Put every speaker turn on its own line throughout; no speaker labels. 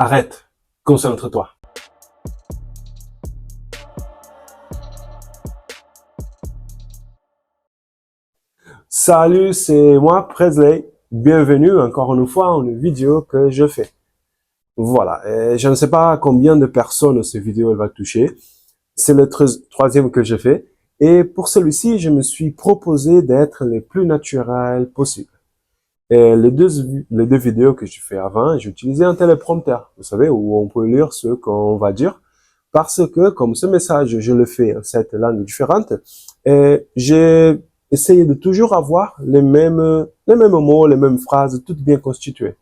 Arrête, concentre-toi. Salut, c'est moi, Presley. Bienvenue encore une fois à une vidéo que je fais. Voilà, et je ne sais pas combien de personnes cette vidéo elle va toucher. C'est le troisième que je fais. Et pour celui-ci, je me suis proposé d'être le plus naturel possible. Et les deux vidéos que je fais avant, j'utilisais un téléprompteur, vous savez, où on peut lire ce qu'on va dire. Parce que, comme ce message, je le fais en cette langue différente, et j'ai essayé de toujours avoir les mêmes mots, les mêmes phrases, toutes bien constituées.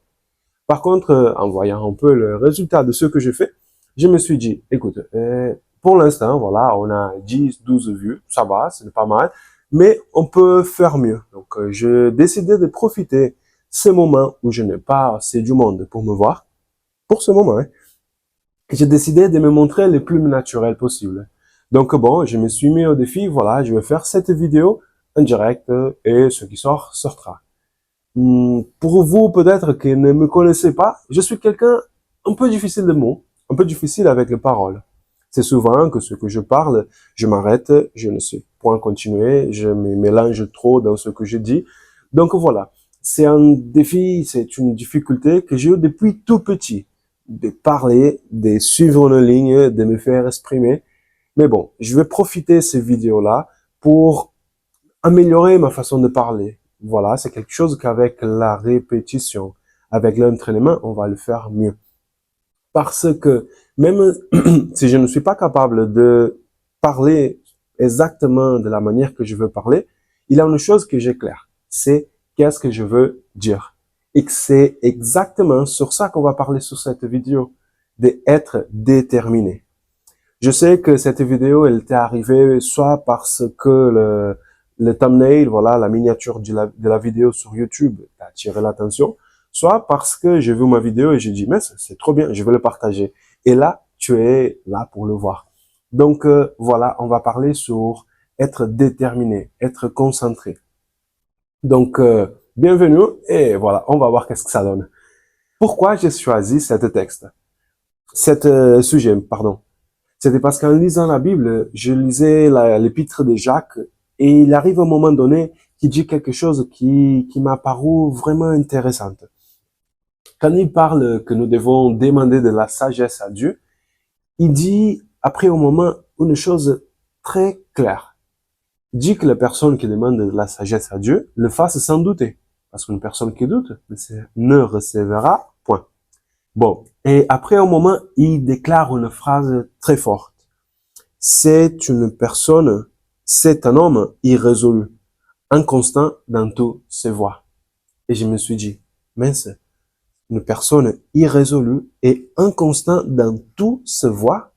Par contre, en voyant un peu le résultat de ce que je fais, je me suis dit, écoute, pour l'instant, voilà, on a 10, 12 vues, ça va, c'est pas mal, mais on peut faire mieux. Donc, je décidais de profiter ces moments où je n'ai pas assez du monde pour me voir, pour ce moment, hein, j'ai décidé de me montrer le plus naturel possible. Donc bon, je me suis mis au défi, voilà, je vais faire cette vidéo en direct et ce qui sort, sortira. Pour vous, peut-être que ne me connaissez pas, je suis quelqu'un un peu difficile de mots, un peu difficile avec les paroles. C'est souvent que ce que je parle, je m'arrête, je ne sais point continuer, je me mélange trop dans ce que je dis. Donc voilà, c'est un défi, c'est une difficulté que j'ai eu depuis tout petit, de parler, de suivre une ligne, de me faire exprimer. Mais bon, je vais profiter de ces vidéos-là pour améliorer ma façon de parler. Voilà, c'est quelque chose qu'avec la répétition, avec l'entraînement, on va le faire mieux. Parce que même si je ne suis pas capable de parler exactement de la manière que je veux parler, il y a une chose que j'ai claire, c'est qu'est-ce que je veux dire. Et que c'est exactement sur ça qu'on va parler sur cette vidéo, d'être déterminé. Je sais que cette vidéo, elle t'est arrivée soit parce que le thumbnail, voilà, la miniature de la vidéo sur YouTube t'a attiré l'attention, soit parce que j'ai vu ma vidéo et j'ai dit, mais c'est trop bien, je vais le partager. Et là, tu es là pour le voir. Donc, voilà, on va parler sur être déterminé, être concentré. Donc, bienvenue et voilà, on va voir qu'est-ce que ça donne. Pourquoi j'ai choisi cet sujet, pardon. C'était parce qu'en lisant la Bible, je lisais l'épître de Jacques et il arrive un moment donné qui dit quelque chose qui m'a paru vraiment intéressante. Quand il parle que nous devons demander de la sagesse à Dieu, il dit après un moment une chose très claire. Il dit que la personne qui demande de la sagesse à Dieu le fasse sans douter. Parce qu'une personne qui doute ne recevra point. Bon. Et après un moment, il déclare une phrase très forte. C'est une personne, c'est un homme irrésolu, inconstant dans toutes ses voies. Et je me suis dit, mince, une personne irrésolue et inconstant dans toutes ses voies,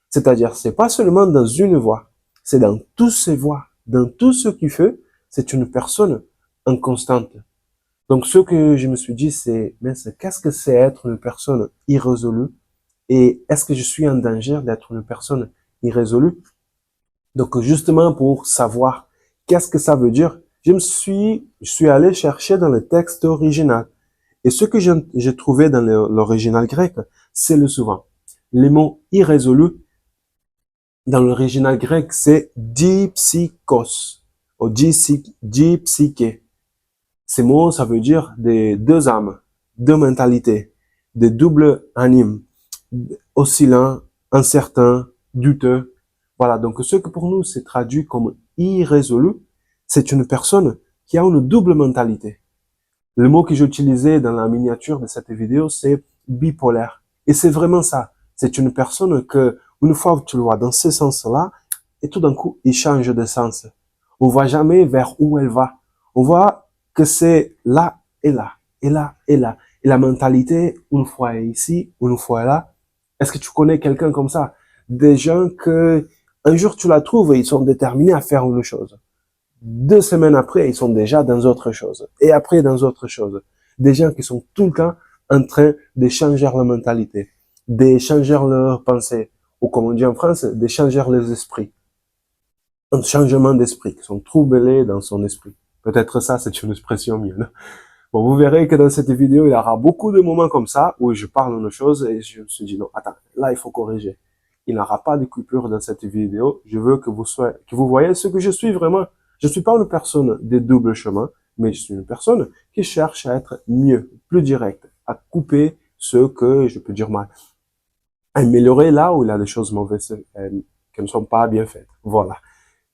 c'est-à-dire c'est pas seulement dans une voie, c'est dans toutes ses voies, dans tout ce qu'il fait, c'est une personne inconstante. Donc ce que je me suis dit, c'est, mince, qu'est-ce que c'est être une personne irrésolue? Et est-ce que je suis en danger d'être une personne irrésolue? Donc, justement, pour savoir qu'est-ce que ça veut dire, je suis allé chercher dans le texte original. Et ce que j'ai trouvé dans l'original grec, c'est le suivant. Les mots irrésolu, dans l'original grec, c'est dipsychos, ou dipsyché. Ces mots, ça veut dire des deux âmes, deux mentalités, des doubles animes, oscillant, incertain, douteux. Voilà, donc ce que pour nous c'est traduit comme irrésolu, c'est une personne qui a une double mentalité. Le mot que j'ai utilisé dans la miniature de cette vidéo, c'est bipolaire. Et c'est vraiment ça. C'est une personne que, une fois que tu le vois dans ce sens-là, et tout d'un coup, il change de sens. On voit jamais vers où elle va. On voit que c'est là et là, et là et là. Et la mentalité, une fois ici, une fois là. Est-ce que tu connais quelqu'un comme ça? Des gens que, un jour tu la trouves et ils sont déterminés à faire une chose. 2 semaines après, ils sont déjà dans autre chose. Et après, dans autre chose. Des gens qui sont tout le temps en train de changer leur mentalité, de changer leur pensée, ou comme on dit en France, de changer les esprits. Un changement d'esprit, qui sont troublés dans son esprit. Peut-être ça, c'est une expression mieux, non? Bon, vous verrez que dans cette vidéo, il y aura beaucoup de moments comme ça où je parle de choses et je me suis dit non, attends, là, il faut corriger. Il n'y aura pas de coupure dans cette vidéo. Je veux que que vous voyez ce que je suis vraiment. Je suis pas une personne des doubles chemins, mais je suis une personne qui cherche à être mieux, plus direct, à couper ce que je peux dire mal, améliorer là où il y a des choses mauvaises qui ne sont pas bien faites. Voilà.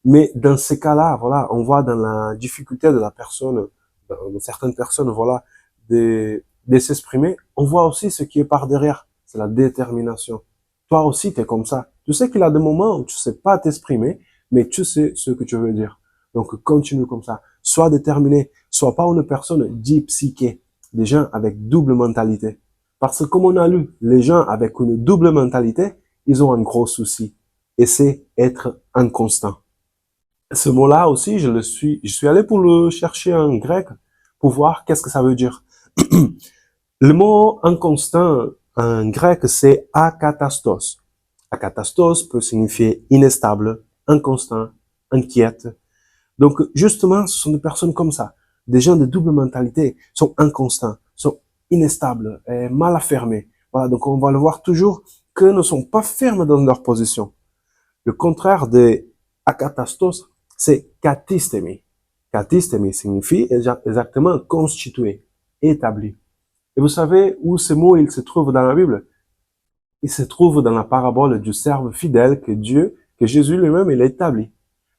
Mais dans ces cas-là, voilà, on voit dans la difficulté de la personne, de certaines personnes, voilà, de s'exprimer, on voit aussi ce qui est par derrière. C'est la détermination. Toi aussi, tu es comme ça. Tu sais qu'il y a des moments où tu sais pas t'exprimer, mais tu sais ce que tu veux dire. Donc, continue comme ça. Sois déterminé. Sois pas une personne dite psyché. Des gens avec double mentalité. Parce que comme on a lu, les gens avec une double mentalité, ils ont un gros souci. Et c'est être inconstant. Ce mot-là aussi, je suis allé pour le chercher en grec pour voir qu'est-ce que ça veut dire. Le mot inconstant en grec, c'est akatastos. Akatastos peut signifier inestable, inconstant, inquiète. Donc, justement, ce sont des personnes comme ça. Des gens de double mentalité sont inconstants, sont inestables, mal affermés. Voilà, donc on va le voir toujours que ne sont pas fermes dans leur position. Le contraire de akatastos, c'est katistémie. Katistémie signifie exactement constitué, établi. Et vous savez où ce mot il se trouve dans la Bible? Il se trouve dans la parabole du serve fidèle que Jésus lui-même, il a établi.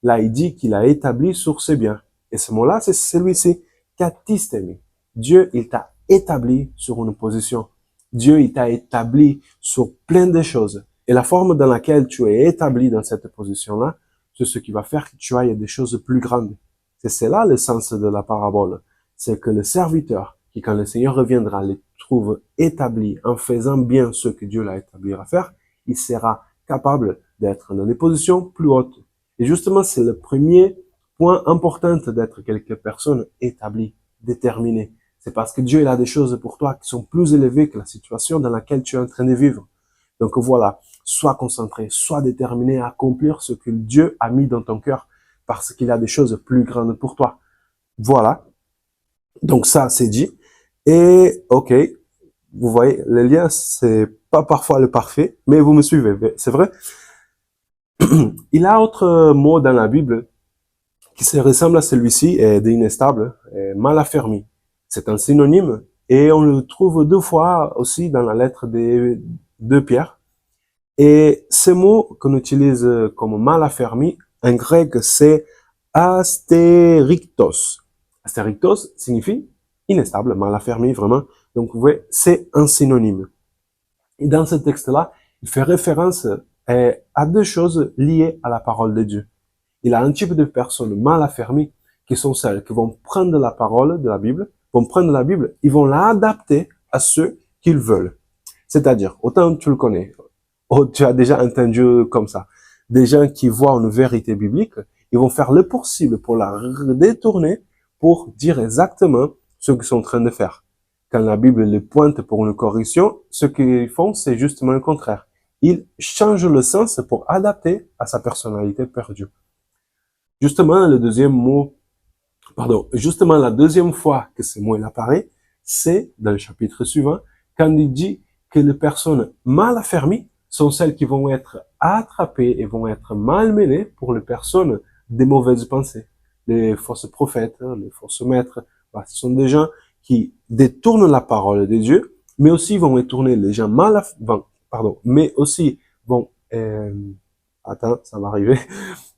Là, il dit qu'il a établi sur ses biens. Et ce mot-là, c'est celui-ci, katistémie. Dieu, il t'a établi sur une position. Dieu, il t'a établi sur plein de choses. Et la forme dans laquelle tu es établi dans cette position-là, c'est ce qui va faire que tu ailles des choses plus grandes. C'est cela le sens de la parabole. C'est que le serviteur, qui quand le Seigneur reviendra, les trouve établi en faisant bien ce que Dieu l'a établi à faire, il sera capable d'être dans des positions plus hautes. Et justement, c'est le premier point important d'être quelque personne établie, déterminée. C'est parce que Dieu il a des choses pour toi qui sont plus élevées que la situation dans laquelle tu es en train de vivre. Donc voilà, sois concentré, sois déterminé à accomplir ce que Dieu a mis dans ton cœur parce qu'il a des choses plus grandes pour toi. Voilà. Donc ça, c'est dit. Et ok, vous voyez, le lien, c'est pas parfois le parfait, mais vous me suivez, c'est vrai. Il y a autre mot dans la Bible qui se ressemble à celui-ci, d'inestable, mal affermi. C'est un synonyme et on le trouve deux fois aussi dans la lettre de Pierre. Et ce mot qu'on utilise comme mal affermi, en grec, c'est astérictos. Astérictos signifie inestable, mal affermi, vraiment. Donc, vous voyez, c'est un synonyme. Et dans ce texte-là, il fait référence à deux choses liées à la parole de Dieu. Il a un type de personnes mal affermies qui sont celles qui vont prendre la parole de la Bible, vont prendre la Bible, ils vont l'adapter à ce qu'ils veulent. C'est-à-dire, autant tu le connais, tu as déjà entendu comme ça, des gens qui voient une vérité biblique, ils vont faire le possible pour la détourner, pour dire exactement ce qu'ils sont en train de faire. Quand la Bible les pointe pour une correction, ce qu'ils font, c'est justement le contraire. Ils changent le sens pour adapter à sa personnalité perdue. Justement, justement, la deuxième fois que ce mot il apparaît, c'est dans le chapitre suivant, quand il dit que les personnes mal affermies sont celles qui vont être attrapées et vont être malmenées pour les personnes des mauvaises pensées. Les fausses prophètes, les fausses maîtres, ce sont des gens qui détournent la parole de Dieu, mais aussi vont détourner les gens mais aussi vont, attends, ça va arriver,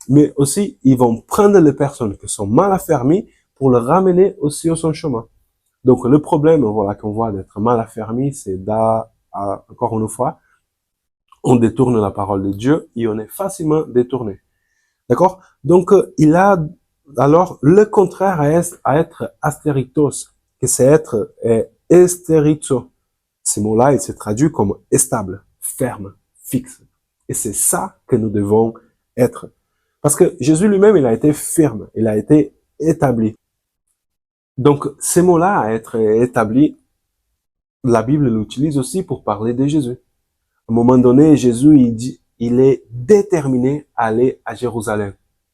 mais aussi, ils vont prendre les personnes qui sont mal affermies pour le ramener aussi au son chemin. Donc, le problème, voilà, qu'on voit d'être mal affermi, c'est encore une fois, on détourne la parole de Dieu et on est facilement détourné. D'accord? Donc, il a alors le contraire à être astéritos, que c'est être estérizo. Ce mot-là, il se traduit comme stable, ferme, fixe. Et c'est ça que nous devons être. Parce que Jésus lui-même, il a été ferme, il a été établi. Donc, ces mots-là, à être établi, la Bible l'utilise aussi pour parler de Jésus. À un moment donné, Jésus, il dit, il est déterminé à aller à Jérusalem.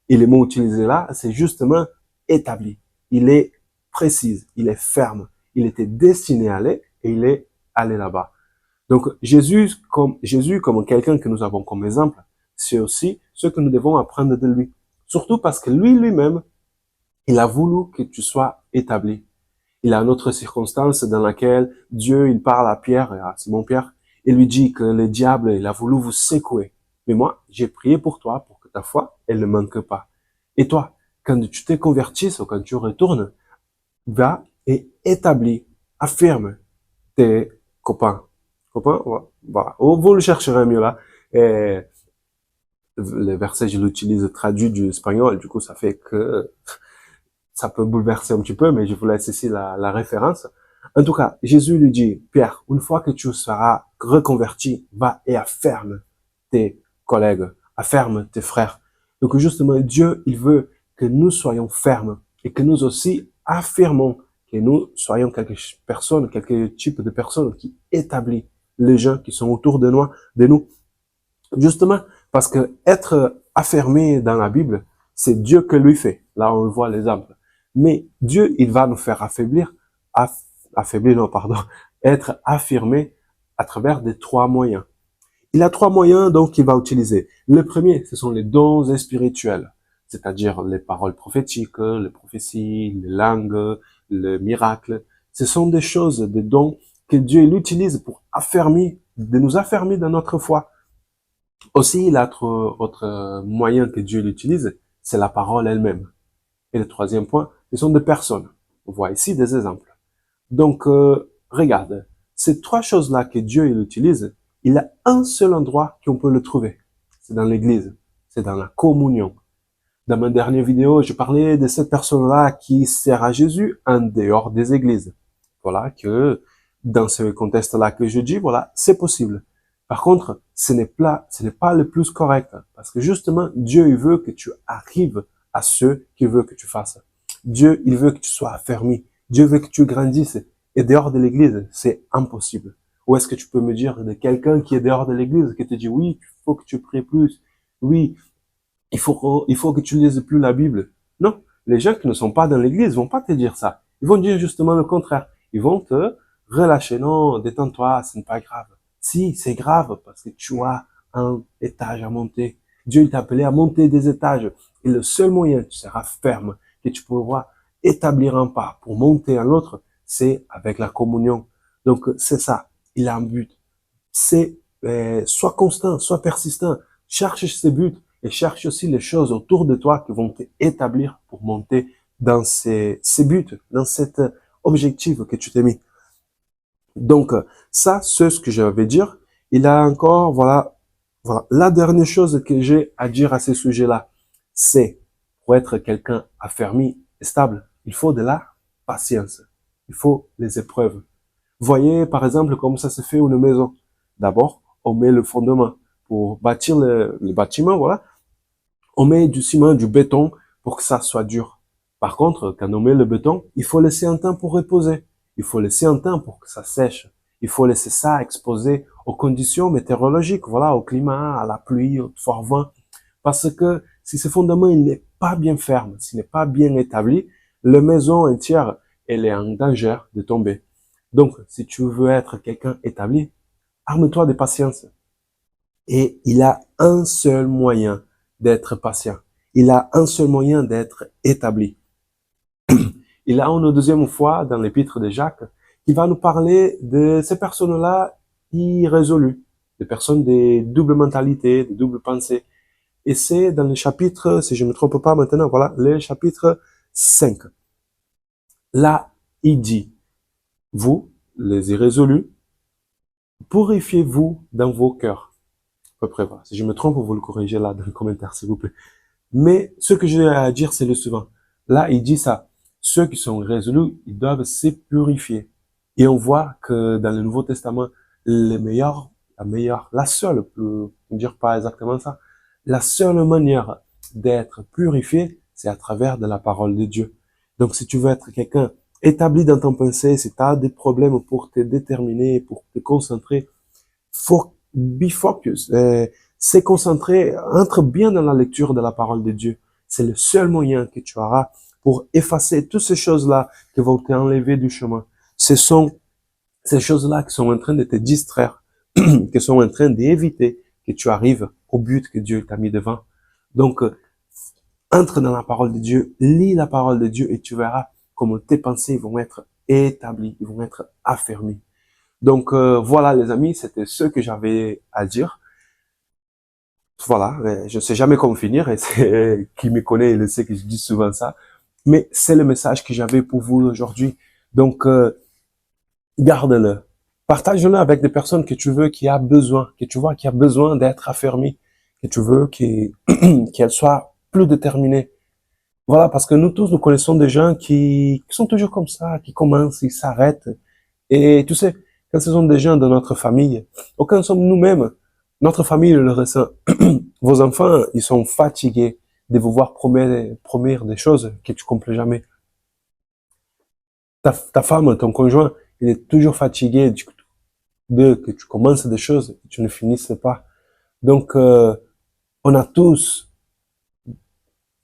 Et le mot utilisé là, c'est justement établi. Il est précis, il est ferme. Il était destiné à aller et il est allé là-bas. Donc Jésus, comme quelqu'un que nous avons comme exemple, c'est aussi ce que nous devons apprendre de lui. Surtout parce que lui-même, il a voulu que tu sois établi. Il a une autre circonstance dans laquelle Dieu, il parle à Pierre, à Simon-Pierre, et lui dit que le diable, il a voulu vous secouer. Mais moi, j'ai prié pour toi, pour que ta foi, elle ne manque pas. Et toi, quand tu te convertisses ou quand tu retournes, va et établis, affirme tes copains. Copains, voilà. Vous le chercherez mieux là. Et le verset, je l'utilise traduit du espagnol, du coup, ça fait que ça peut bouleverser un petit peu, mais je vous laisse ici la référence. En tout cas, Jésus lui dit, Pierre, une fois que tu seras reconverti, va et afferme tes collègues, afferme tes frères. Donc justement, Dieu, il veut que nous soyons fermes et que nous aussi affirmons que nous soyons quelques personnes, quelques types de personnes qui établissent les gens qui sont autour de nous. Justement, parce que être affirmé dans la Bible, c'est Dieu que lui fait. Là, on voit l'exemple. Mais Dieu, il va nous faire affaiblir, non, pardon, être affirmé à travers des trois moyens. Il a trois moyens, donc, qu'il va utiliser. Le premier, ce sont les dons spirituels, c'est-à-dire les paroles prophétiques, les prophéties, les langues, le miracle. Ce sont des choses, des dons que Dieu il utilise pour de nous affermir dans notre foi. Aussi, l'autre moyen que Dieu utilise, c'est la parole elle-même. Et le troisième point, ce sont des personnes. On voit ici des exemples. Donc, regarde, ces trois choses-là que Dieu il utilise, il a un seul endroit qu'on peut le trouver. C'est dans l'église. C'est dans la communion. Dans ma dernière vidéo, je parlais de cette personne-là qui sert à Jésus en dehors des églises. Voilà que dans ce contexte-là que je dis, voilà, c'est possible. Par contre, ce n'est pas le plus correct. Parce que justement, Dieu, il veut que tu arrives à ce qu'il veut que tu fasses. Dieu, il veut que tu sois affermi. Dieu veut que tu grandisses. Et dehors de l'église, c'est impossible. Ou est-ce que tu peux me dire de quelqu'un qui est dehors de l'église, qui te dit, oui, il faut que tu pries plus. Oui, il faut que tu lises plus la Bible. Non. Les gens qui ne sont pas dans l'église vont pas te dire ça. Ils vont dire justement le contraire. Ils vont te relâcher. Non, détends-toi, ce n'est pas grave. Si, c'est grave parce que tu as un étage à monter. Dieu t'a appelé à monter des étages. Et le seul moyen que tu seras ferme, que tu pourras établir un pas pour monter à l'autre, c'est avec la communion. Donc, c'est ça. Il a un but. C'est, sois constant, sois persistant. Cherche ces buts et cherche aussi les choses autour de toi qui vont t'établir pour monter dans ces buts, dans cet objectif que tu t'es mis. Donc, ça, c'est ce que je vais dire. Il a encore, voilà, la dernière chose que j'ai à dire à ce sujet-là, c'est pour être quelqu'un affermi et stable, il faut de la patience. Il faut les épreuves. Voyez, par exemple, comment ça se fait une maison. D'abord, on met le fondement pour bâtir le bâtiment, voilà. On met du ciment, du béton pour que ça soit dur. Par contre, quand on met le béton, il faut laisser un temps pour reposer. Il faut laisser un temps pour que ça sèche. Il faut laisser ça exposé aux conditions météorologiques, voilà, au climat, à la pluie, au fort vent. Parce que si ce fondement il n'est pas bien ferme, s'il n'est pas bien établi, la maison entière, elle est en danger de tomber. Donc, si tu veux être quelqu'un établi, arme-toi de patience. Et il a un seul moyen d'être patient. Il a un seul moyen d'être établi. Il a une deuxième fois dans l'épître de Jacques qui va nous parler de ces personnes-là irrésolues, des personnes de double mentalité, de double pensée. Et c'est dans le chapitre, si je ne me trompe pas maintenant, voilà, le chapitre 5. Là, il dit, vous, les irrésolus, purifiez-vous dans vos cœurs. À peu près, voilà. Si je me trompe, vous le corrigez là dans les commentaires, s'il vous plaît. Mais ce que j'ai à dire, c'est le suivant. Là, il dit ça. Ceux qui sont résolus, ils doivent se purifier. Et on voit que dans le Nouveau Testament, la seule, pour dire pas exactement ça, la seule manière d'être purifié, c'est à travers de la parole de Dieu. Donc, si tu veux être quelqu'un établi dans ton pensée, si tu as des problèmes pour te déterminer, pour te concentrer, be focus, c'est concentrer, entre bien dans la lecture de la parole de Dieu. C'est le seul moyen que tu auras pour effacer toutes ces choses-là qui vont t'enlever du chemin. ce sont ces choses-là qui sont en train de te distraire, qui sont en train d'éviter que tu arrives au but que Dieu t'a mis devant. Donc, entre dans la parole de Dieu, lis la parole de Dieu et tu verras comment tes pensées vont être établies, ils vont être affermis. Donc, voilà les amis, c'était ce que j'avais à dire. Voilà, je ne sais jamais comment finir et c'est qui me connaît, il sait que je dis souvent ça. Mais c'est le message que j'avais pour vous aujourd'hui. Donc, garde-le. Partage-le avec des personnes que tu veux qui a besoin, que tu vois qui a besoin d'être affermi, que tu veux qu'elle soit plus déterminée. Voilà, parce que nous tous, nous connaissons des gens qui sont toujours comme ça, qui commencent, ils s'arrêtent. Et tu sais, quand ce sont des gens de notre famille, ou quand sommes nous-mêmes, notre famille le ressent. Vos enfants, ils sont fatigués de vous voir promettre des choses que tu complètes jamais. Ta femme, ton conjoint, il est toujours fatigué de que tu commences des choses et que tu ne finisses pas. Donc, on a tous,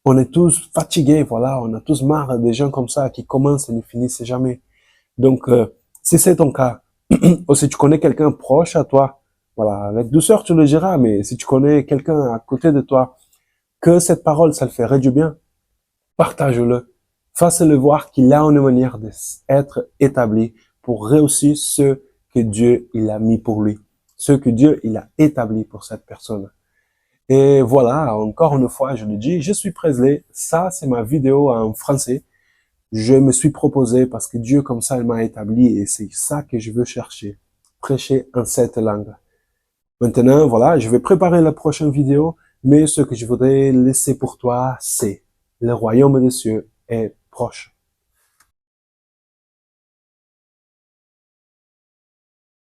on est tous fatigués, voilà, on a tous marre des gens comme ça qui commencent et ne finissent jamais. Donc, si c'est ton cas, ou si tu connais quelqu'un proche à toi, voilà, avec douceur tu le diras, mais si tu connais quelqu'un à côté de toi, que cette parole, ça le ferait du bien, partage-le. Fasse-le voir qu'il a une manière d'être établi pour réussir ce que Dieu il a mis pour lui, ce que Dieu il a établi pour cette personne. Et voilà, encore une fois, je le dis, je suis Presley, ça c'est ma vidéo en français. Je me suis proposé parce que Dieu comme ça il m'a établi et c'est ça que je veux chercher, prêcher en cette langue. Maintenant, voilà, je vais préparer la prochaine vidéo, mais ce que je voudrais laisser pour toi, c'est le royaume des cieux est proche.